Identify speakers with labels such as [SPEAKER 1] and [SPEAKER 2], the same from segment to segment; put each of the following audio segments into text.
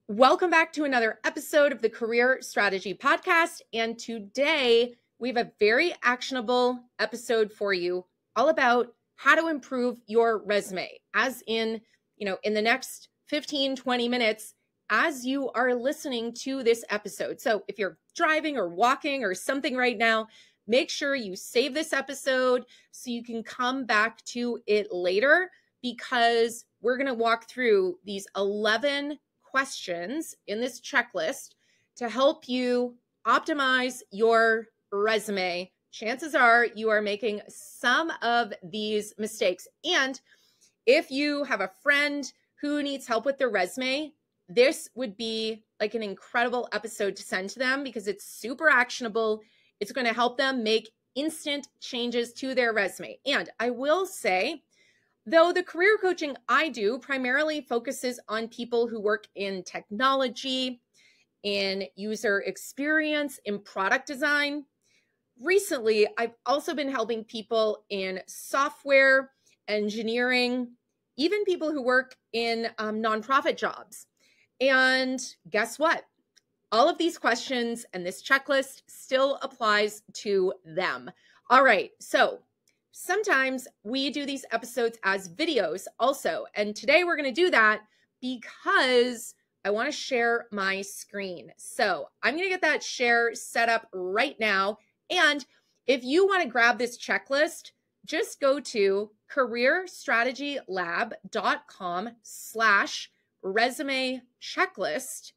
[SPEAKER 1] Welcome back to another episode of the Career Strategy Podcast. And today we have a very actionable episode for you all about how to improve your resume, as in the next 15, 20 minutes as you are listening to this episode. So if you're driving or walking or something right now, make sure you save this episode so you can come back to it later, because we're going to walk through these 11 questions in this checklist to help you optimize your resume. Chances are you are making some of these mistakes. And if you have a friend who needs help with their resume, this would be like an incredible episode to send to them because it's super actionable. It's going to help them make instant changes to their resume. And I will say, though the career coaching I do primarily focuses on people who work in technology, in user experience, in product design, recently I've also been helping people in software, engineering, even people who work in nonprofit jobs. And guess what? All of these questions and this checklist still applies to them. All right, so sometimes we do these episodes as videos also. And today we're going to do that because I want to share my screen. So I'm going to get that share set up right now. And if you want to grab this checklist, just go to careerstrategylab.com/resume checklist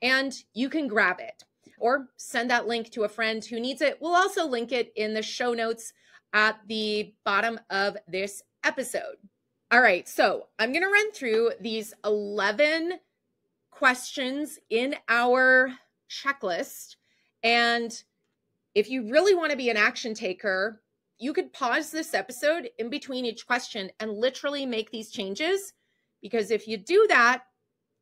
[SPEAKER 1] and you can grab it or send that link to a friend who needs it. We'll also link it in the show notes at the bottom of this episode. All right, so I'm going to run through these 11 questions in our checklist. And if you really want to be an action taker, you could pause this episode in between each question and literally make these changes, because if you do that,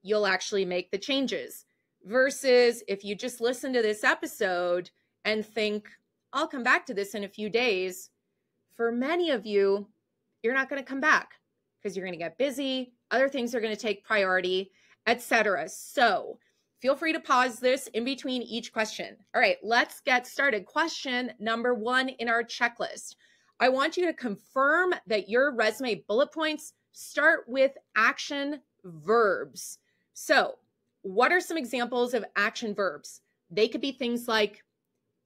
[SPEAKER 1] you'll actually make the changes. Versus if you just listen to this episode and think, I'll come back to this in a few days. For many of you, you're not going to come back because you're going to get busy. Other things are going to take priority, etc. So feel free to pause this in between each question. All right, let's get started. Question number 1 in our checklist. I want you to confirm that your resume bullet points start with action verbs. So what are some examples of action verbs? They could be things like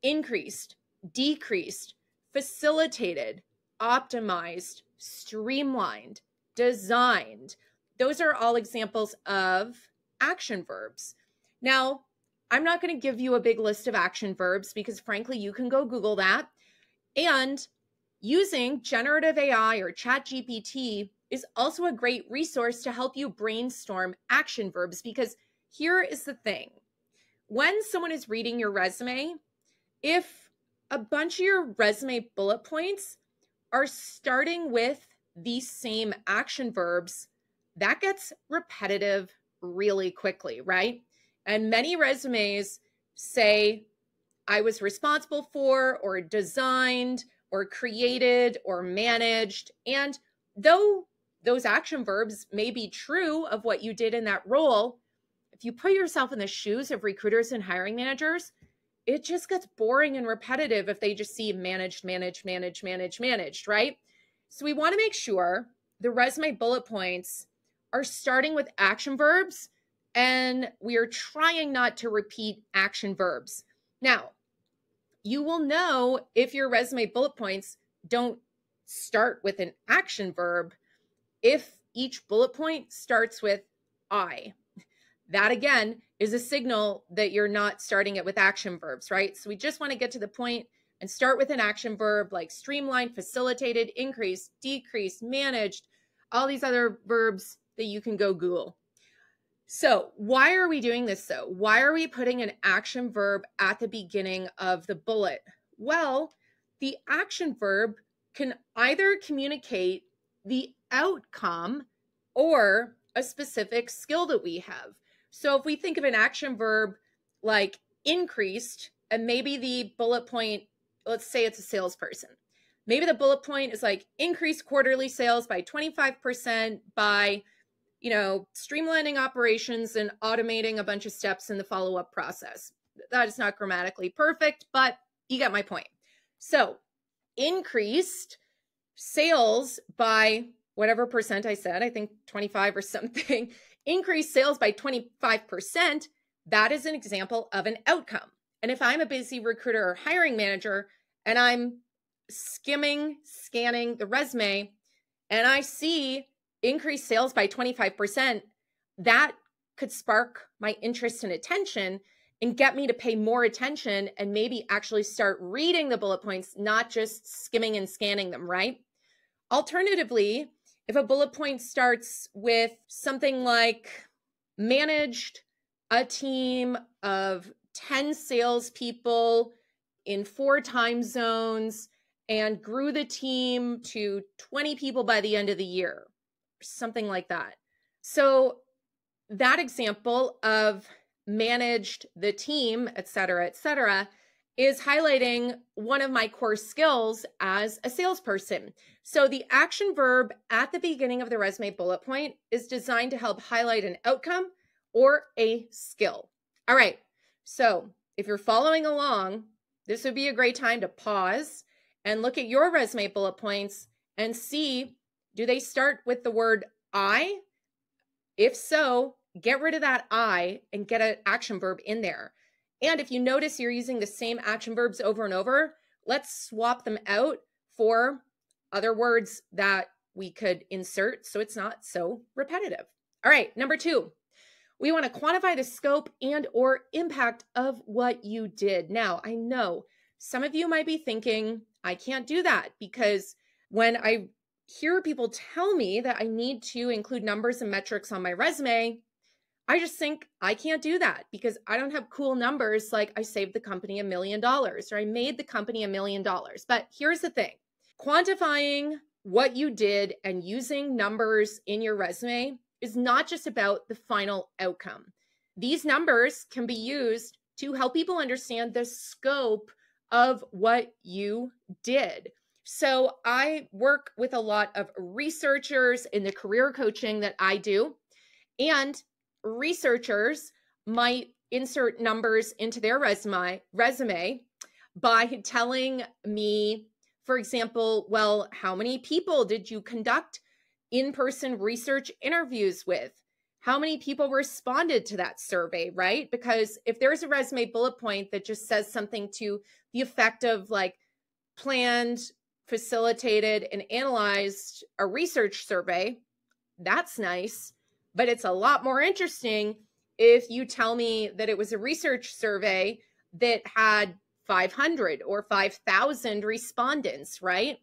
[SPEAKER 1] increased, decreased, facilitated, optimized, streamlined, designed. Those are all examples of action verbs. Now, I'm not going to give you a big list of action verbs because frankly, you can go Google that. And using generative AI or ChatGPT is also a great resource to help you brainstorm action verbs, because here is the thing. When someone is reading your resume, if a bunch of your resume bullet points are starting with these same action verbs, that gets repetitive really quickly, right? And many resumes say, I was responsible for, or designed, or created, or managed. And though those action verbs may be true of what you did in that role, if you put yourself in the shoes of recruiters and hiring managers, it just gets boring and repetitive if they just see managed, managed, managed, managed, managed, right? So we want to make sure the resume bullet points are starting with action verbs, and we are trying not to repeat action verbs. Now, you will know if your resume bullet points don't start with an action verb if each bullet point starts with I. That again is a signal that you're not starting it with action verbs, right? So we just want to get to the point and start with an action verb like streamlined, facilitated, increased, decreased, managed, all these other verbs that you can go Google. So why are we doing this though? Why are we putting an action verb at the beginning of the bullet? Well, the action verb can either communicate the outcome or a specific skill that we have. So if we think of an action verb like increased, and maybe the bullet point, let's say it's a salesperson. Maybe the bullet point is like increase quarterly sales by 25% by streamlining operations and automating a bunch of steps in the follow-up process. That is not grammatically perfect, but you get my point. So increased sales by whatever percent I said, I think 25 or something, increased sales by 25%, that is an example of an outcome. And if I'm a busy recruiter or hiring manager and I'm scanning the resume and I see increased sales by 25%, that could spark my interest and attention and get me to pay more attention and maybe actually start reading the bullet points, not just skimming and scanning them, right? Alternatively, if a bullet point starts with something like managed a team of 10 salespeople in 4 time zones and grew the team to 20 people by the end of the year, something like that. So that example of managed the team, et cetera, is highlighting one of my core skills as a salesperson. So the action verb at the beginning of the resume bullet point is designed to help highlight an outcome or a skill. All right, so if you're following along, this would be a great time to pause and look at your resume bullet points and see, do they start with the word I? If so, get rid of that I and get an action verb in there. And if you notice you're using the same action verbs over and over, let's swap them out for other words that we could insert so it's not so repetitive. All right, number 2, we want to quantify the scope and or impact of what you did. Now, I know some of you might be thinking, I can't do that because when I hear people tell me that I need to include numbers and metrics on my resume, I just think I can't do that because I don't have cool numbers like I saved the company $1 million or I made the company $1 million. But here's the thing, quantifying what you did and using numbers in your resume is not just about the final outcome. These numbers can be used to help people understand the scope of what you did. So I work with a lot of researchers in the career coaching that I do, and researchers might insert numbers into their resume by telling me, for example, well, how many people did you conduct in-person research interviews with? How many people responded to that survey, right? Because if there's a resume bullet point that just says something to the effect of like planned, facilitated, and analyzed a research survey, that's nice. But it's a lot more interesting if you tell me that it was a research survey that had 500 or 5,000 respondents, right?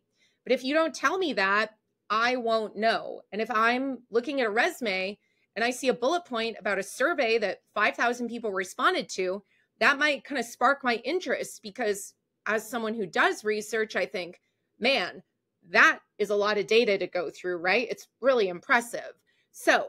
[SPEAKER 1] But if you don't tell me that, I won't know. And if I'm looking at a resume and I see a bullet point about a survey that 5,000 people responded to, that might kind of spark my interest because as someone who does research, I think, man, that is a lot of data to go through, right? It's really impressive. So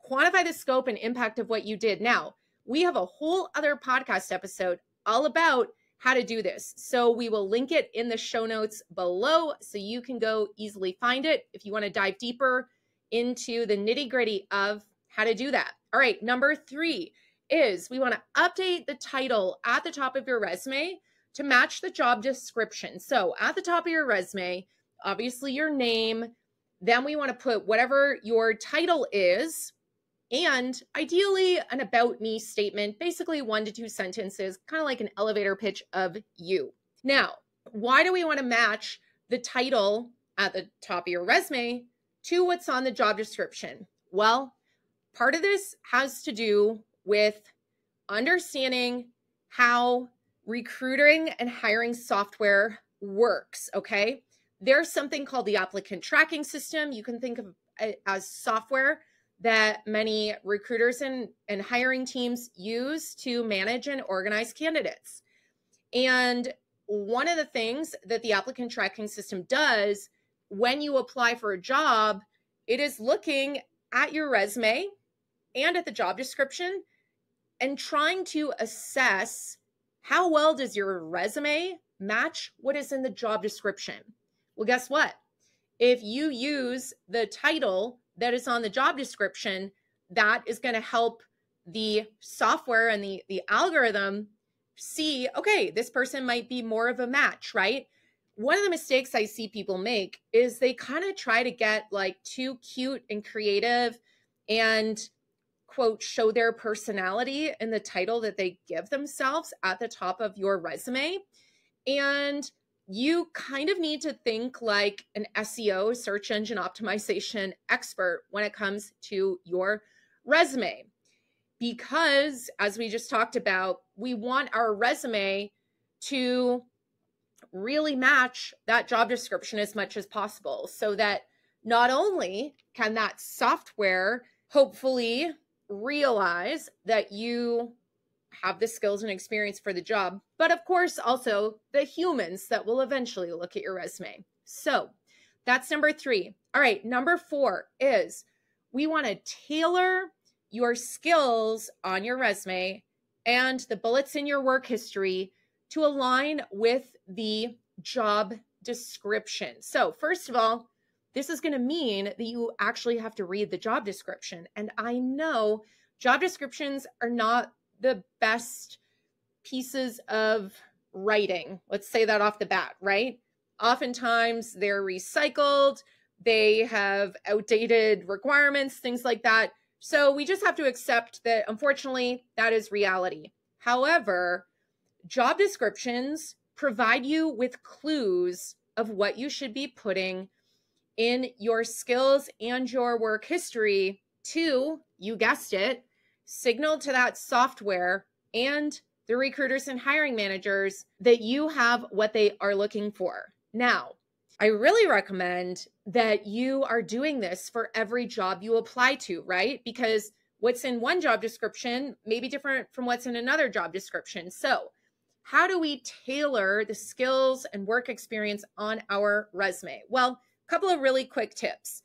[SPEAKER 1] quantify the scope and impact of what you did. Now, we have a whole other podcast episode all about how to do this. So we will link it in the show notes below so you can go easily find it if you want to dive deeper into the nitty-gritty of how to do that. All right, number 3 is we want to update the title at the top of your resume to match the job description. So at the top of your resume, obviously your name, then we want to put whatever your title is, and ideally an about me statement, basically 1 to 2 sentences, kind of like an elevator pitch of you. Now, why do we want to match the title at the top of your resume to what's on the job description? Well, part of this has to do with understanding how recruiting and hiring software works, okay? There's something called the applicant tracking system. You can think of it as software that many recruiters and hiring teams use to manage and organize candidates. And one of the things that the applicant tracking system does when you apply for a job, it is looking at your resume and at the job description and trying to assess how well does your resume match what is in the job description. Well, guess what? If you use the title that is on the job description, that is going to help the software and the algorithm see, okay, this person might be more of a match, right? One of the mistakes I see people make is they kind of try to get like too cute and creative and quote, show their personality in the title that they give themselves at the top of your resume. And you kind of need to think like an SEO, search engine optimization expert when it comes to your resume. Because as we just talked about, we want our resume to really match that job description as much as possible so that not only can that software hopefully realize that you have the skills and experience for the job, but of course also the humans that will eventually look at your resume. So that's number 3. All right, number 4 is we want to tailor your skills on your resume and the bullets in your work history to align with the job description. So first of all, this is going to mean that you actually have to read the job description. And I know job descriptions are not the best pieces of writing. Let's say that off the bat, right? Oftentimes they're recycled, they have outdated requirements, things like that. So we just have to accept that, unfortunately, that is reality. However, job descriptions provide you with clues of what you should be putting in your skills and your work history to, you guessed it, signal to that software and the recruiters and hiring managers that you have what they are looking for. Now, I really recommend that you are doing this for every job you apply to, right? Because what's in one job description may be different from what's in another job description. So how do we tailor the skills and work experience on our resume? Well, a couple of really quick tips.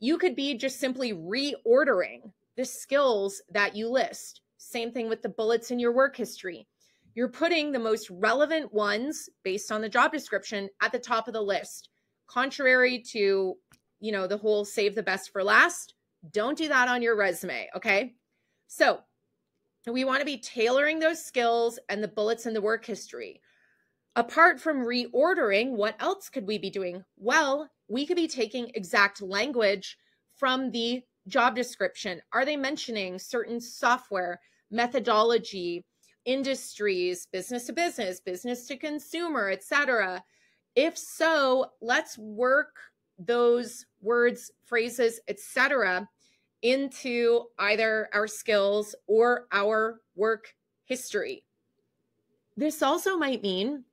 [SPEAKER 1] You could be just simply reordering the skills that you list. Same thing with the bullets in your work history. You're putting the most relevant ones based on the job description at the top of the list. Contrary to, the whole save the best for last, don't do that on your resume, okay? So we want to be tailoring those skills and the bullets in the work history. Apart from reordering, what else could we be doing? Well, we could be taking exact language from the job description. Are they mentioning certain software, methodology, industries, business to consumer, etc.? If so, let's work those words, phrases, etc. into either our skills or our work history. This also might mean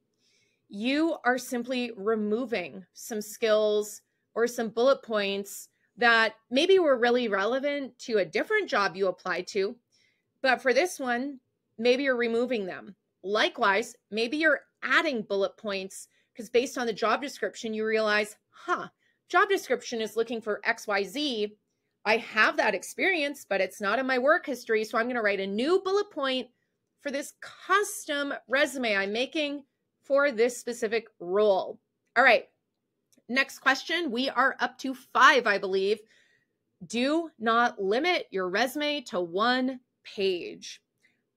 [SPEAKER 1] you are simply removing some skills or some bullet points that maybe were really relevant to a different job you applied to, but for this one, maybe you're removing them. Likewise, maybe you're adding bullet points because based on the job description, you realize, job description is looking for XYZ. I have that experience, but it's not in my work history, so I'm going to write a new bullet point for this custom resume I'm making for this specific role. All right, next question. We are up to 5, I believe. Do not limit your resume to 1 page.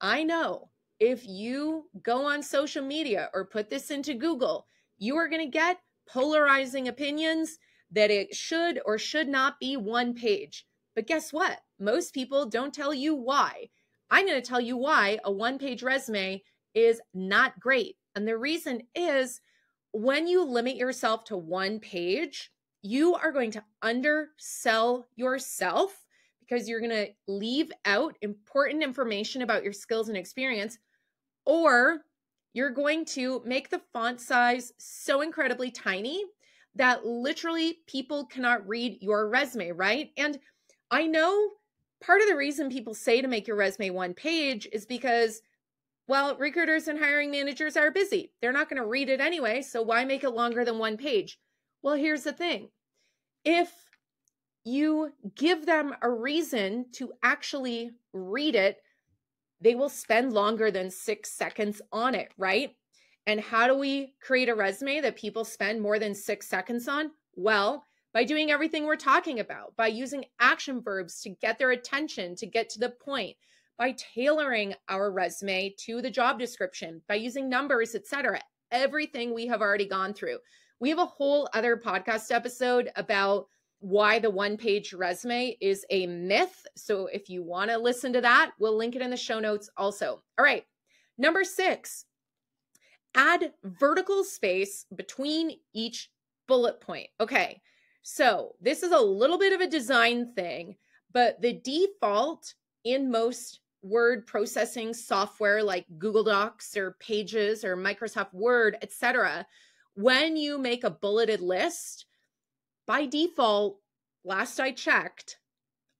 [SPEAKER 1] I know if you go on social media or put this into Google, you are going to get polarizing opinions that it should or should not be 1 page. But guess what? Most people don't tell you why. I'm going to tell you why a 1-page resume is not great. And the reason is when you limit yourself to 1 page, you are going to undersell yourself because you're going to leave out important information about your skills and experience, or you're going to make the font size so incredibly tiny that literally people cannot read your resume, right? And I know part of the reason people say to make your resume 1 page is because, well, recruiters and hiring managers are busy. They're not going to read it anyway, so why make it longer than 1 page? Well, here's the thing. If you give them a reason to actually read it, they will spend longer than 6 seconds on it, right? And how do we create a resume that people spend more than 6 seconds on? Well, by doing everything we're talking about, by using action verbs to get their attention, to get to the point, by tailoring our resume to the job description, by using numbers, etc. Everything we have already gone through. We have a whole other podcast episode about why the one-page resume is a myth. So if you want to listen to that, we'll link it in the show notes also. All right. Number 6, add vertical space between each bullet point. Okay. So this is a little bit of a design thing, but the default in most word processing software like Google Docs or Pages or Microsoft Word, etc., when you make a bulleted list, by default, last I checked,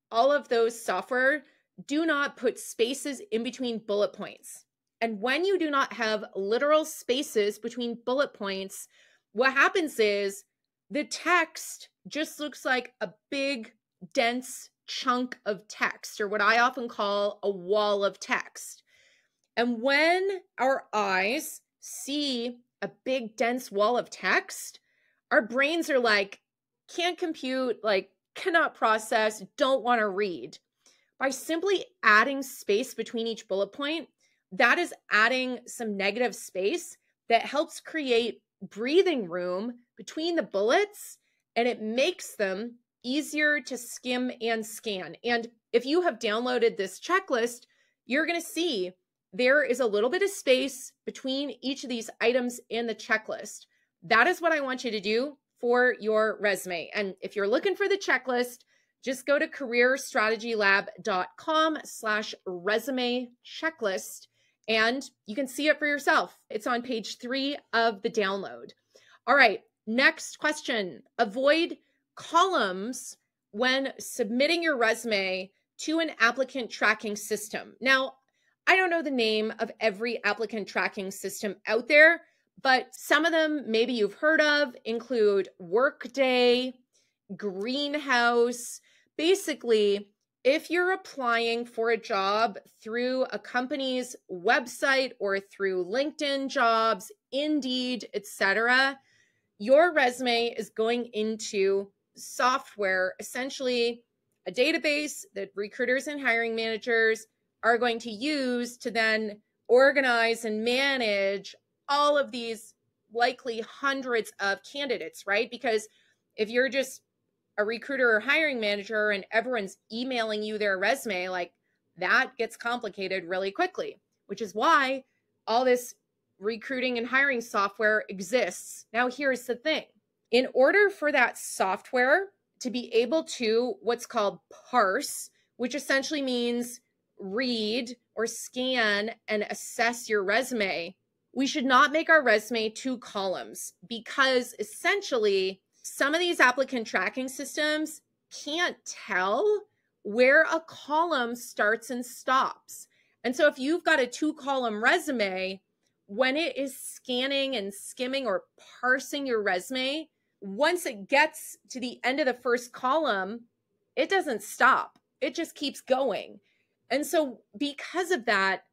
[SPEAKER 1] all of those software do not put spaces in between bullet points. And when you do not have literal spaces between bullet points, what happens is the text just looks like a big, dense chunk of text, or what I often call a wall of text. And when our eyes see a big, dense wall of text, our brains are like, can't compute, like, cannot process, don't want to read. By simply adding space between each bullet point, that is adding some negative space that helps create breathing room between the bullets, and it makes them easier to skim and scan. And if you have downloaded this checklist, you're going to see there is a little bit of space between each of these items in the checklist. That is what I want you to do for your resume. And if you're looking for the checklist, just go to careerstrategylab.com/resume checklist and you can see it for yourself. It's on page 3 of the download. All right, next question. Avoid columns when submitting your resume to an applicant tracking system. Now, I don't know the name of every applicant tracking system out there, but some of them maybe you've heard of include Workday, Greenhouse. Basically, if you're applying for a job through a company's website or through LinkedIn Jobs, Indeed, etc., your resume is going into software, essentially a database that recruiters and hiring managers are going to use to then organize and manage all of these likely hundreds of candidates, right? Because if you're just a recruiter or hiring manager and everyone's emailing you their resume, like that gets complicated really quickly, which is why all this recruiting and hiring software exists. Now, here's the thing. In order for that software to be able to what's called parse, which essentially means read or scan and assess your resume, we should not make our resume 2 columns, because essentially some of these applicant tracking systems can't tell where a column starts and stops. And so if you've got a 2-column resume, when it is scanning and skimming or parsing your resume, once it gets to the end of the first column, it doesn't stop. It just keeps going. And so because of that,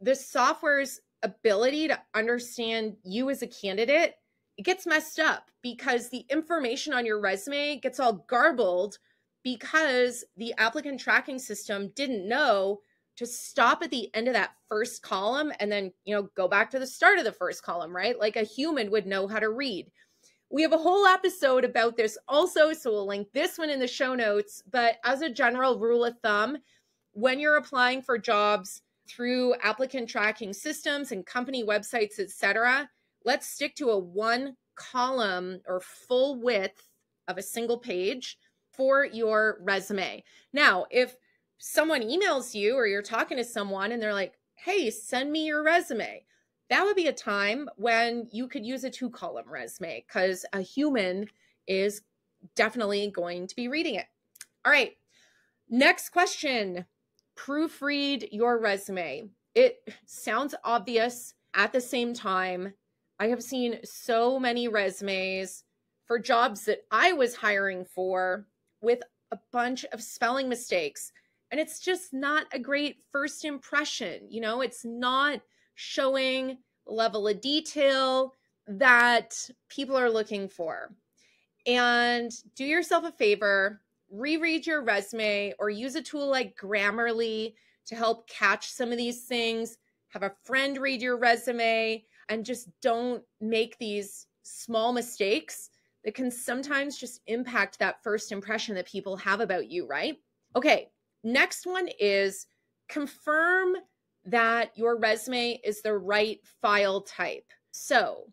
[SPEAKER 1] the software's ability to understand you as a candidate, it gets messed up because the information on your resume gets all garbled because the applicant tracking system didn't know to stop at the end of that first column and then, go back to the start of the first column, right? Like a human would know how to read. We have a whole episode about this also, so we'll link this one in the show notes. But as a general rule of thumb, when you're applying for jobs through applicant tracking systems and company websites, etc., let's stick to a 1-column or full width of a single page for your resume. Now, if someone emails you or you're talking to someone and they're like, hey, send me your resume, that would be a time when you could use a 2-column resume because a human is definitely going to be reading it. All right, next question. Proofread your resume. It sounds obvious. At the same time, I have seen so many resumes for jobs that I was hiring for with a bunch of spelling mistakes. And it's just not a great first impression. It's not showing the level of detail that people are looking for. And do yourself a favor, reread your resume or use a tool like Grammarly to help catch some of these things. Have a friend read your resume and just don't make these small mistakes that can sometimes just impact that first impression that people have about you, right? Okay, next one is confirm that your resume is the right file type. So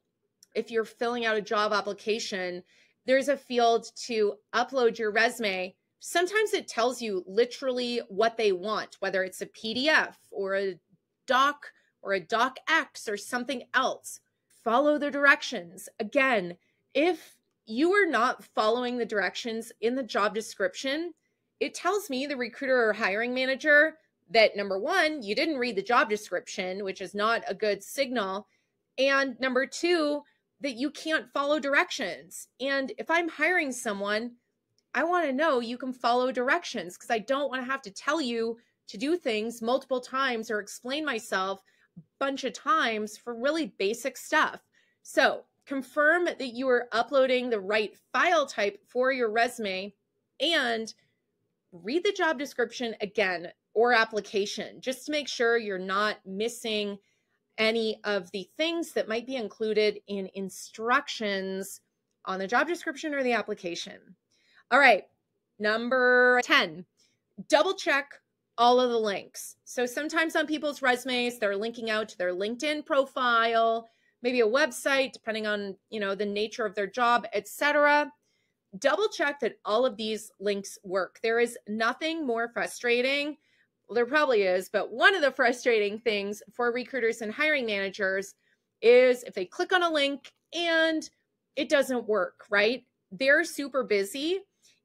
[SPEAKER 1] if you're filling out a job application, there's a field to upload your resume. Sometimes it tells you literally what they want, whether it's a PDF or a doc or a docx or something else. Follow the directions. Again, if you are not following the directions in the job description, it tells me, the recruiter or hiring manager, that number one, you didn't read the job description, which is not a good signal. And number two, that you can't follow directions. And if I'm hiring someone, I want to know you can follow directions, because I don't want to have to tell you to do things multiple times or explain myself a bunch of times for really basic stuff. So confirm that you are uploading the right file type for your resume, and read the job description again or application, just to make sure you're not missing any of the things that might be included in instructions on the job description or the application. All right, number 10, double check all of the links. So sometimes on people's resumes, they're linking out to their LinkedIn profile, maybe a website, depending on, the nature of their job, etc. Double check that all of these links work. There is nothing more frustrating. Well, there probably is, but one of the frustrating things for recruiters and hiring managers is if they click on a link and it doesn't work, right? They're super busy,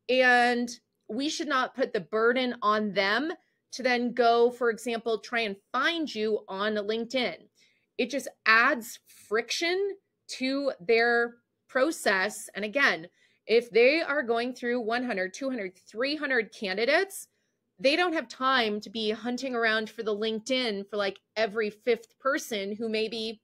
[SPEAKER 1] and we should not put the burden on them to then go, for example, try and find you on LinkedIn. It just adds friction to their process. And again, if they are going through 100, 200, 300 candidates, they don't have time to be hunting around for the LinkedIn for like every fifth person who maybe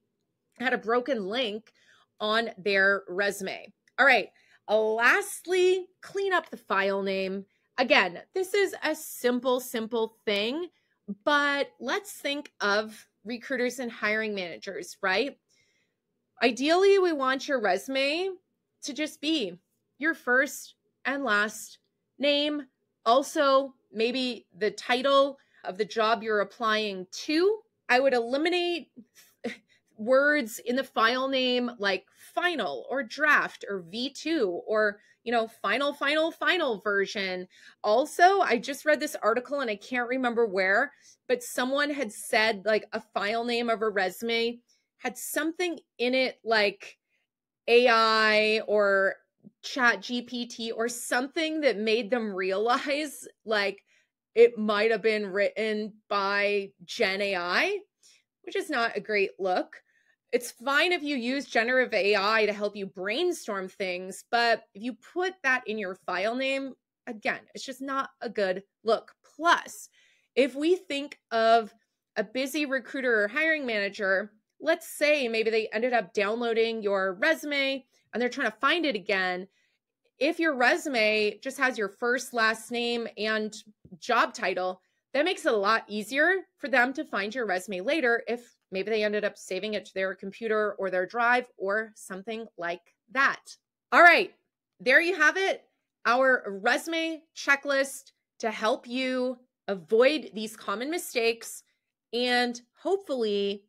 [SPEAKER 1] had a broken link on their resume. All right. Lastly, clean up the file name. Again, this is a simple thing, but let's think of recruiters and hiring managers, right? Ideally, we want your resume to just be your first and last name. Also, maybe the title of the job you're applying to. I would eliminate words in the file name like final or draft or V2 or, final version. Also, I just read this article and I can't remember where, but someone had said like a file name of a resume had something in it like AI or Chat GPT or something that made them realize like it might have been written by Gen AI, which is not a great look. It's fine if you use generative AI to help you brainstorm things, but if you put that in your file name, again, it's just not a good look. Plus, if we think of a busy recruiter or hiring manager, let's say maybe they ended up downloading your resume and they're trying to find it again. If your resume just has your first, last name and job title, that makes it a lot easier for them to find your resume later if maybe they ended up saving it to their computer or their drive or something like that. All right, there you have it, our resume checklist to help you avoid these common mistakes and hopefully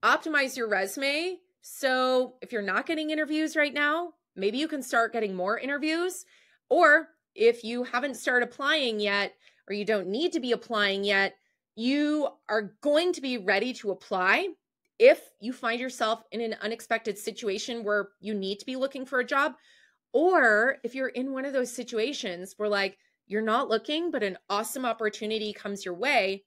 [SPEAKER 1] optimize your resume. So if you're not getting interviews right now, maybe you can start getting more interviews. Or if you haven't started applying yet, or you don't need to be applying yet, you are going to be ready to apply if you find yourself in an unexpected situation where you need to be looking for a job. Or if you're in one of those situations where like you're not looking, but an awesome opportunity comes your way,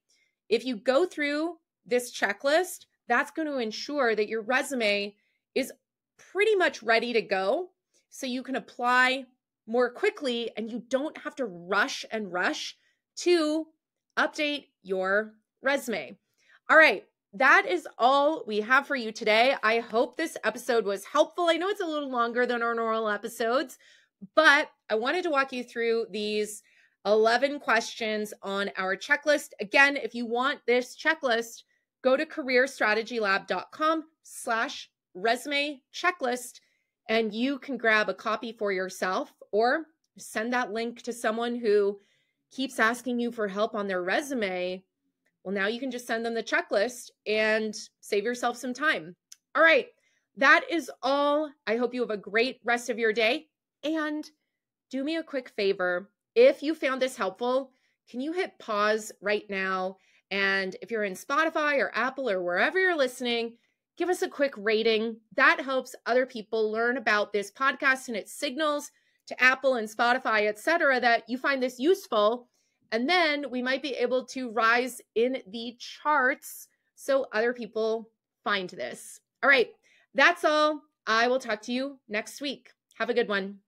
[SPEAKER 1] if you go through this checklist, that's going to ensure that your resume is pretty much ready to go so you can apply more quickly and you don't have to rush to update your resume. All right, that is all we have for you today. I hope this episode was helpful. I know it's a little longer than our normal episodes, But I wanted to walk you through these 11 questions on our checklist. Again, if you want this checklist, go to careerstrategylab.com/resume checklist, and you can grab a copy for yourself or send that link to someone who keeps asking you for help on their resume. Well, now you can just send them the checklist and save yourself some time. All right, that is all. I hope you have a great rest of your day. And do me a quick favor. If you found this helpful, can you hit pause right now? And if you're in Spotify or Apple or wherever you're listening, give us a quick rating. That helps other people learn about this podcast, and it signals to Apple and Spotify, etc., that you find this useful. And then we might be able to rise in the charts so other people find this. All right, that's all. I will talk to you next week. Have a good one.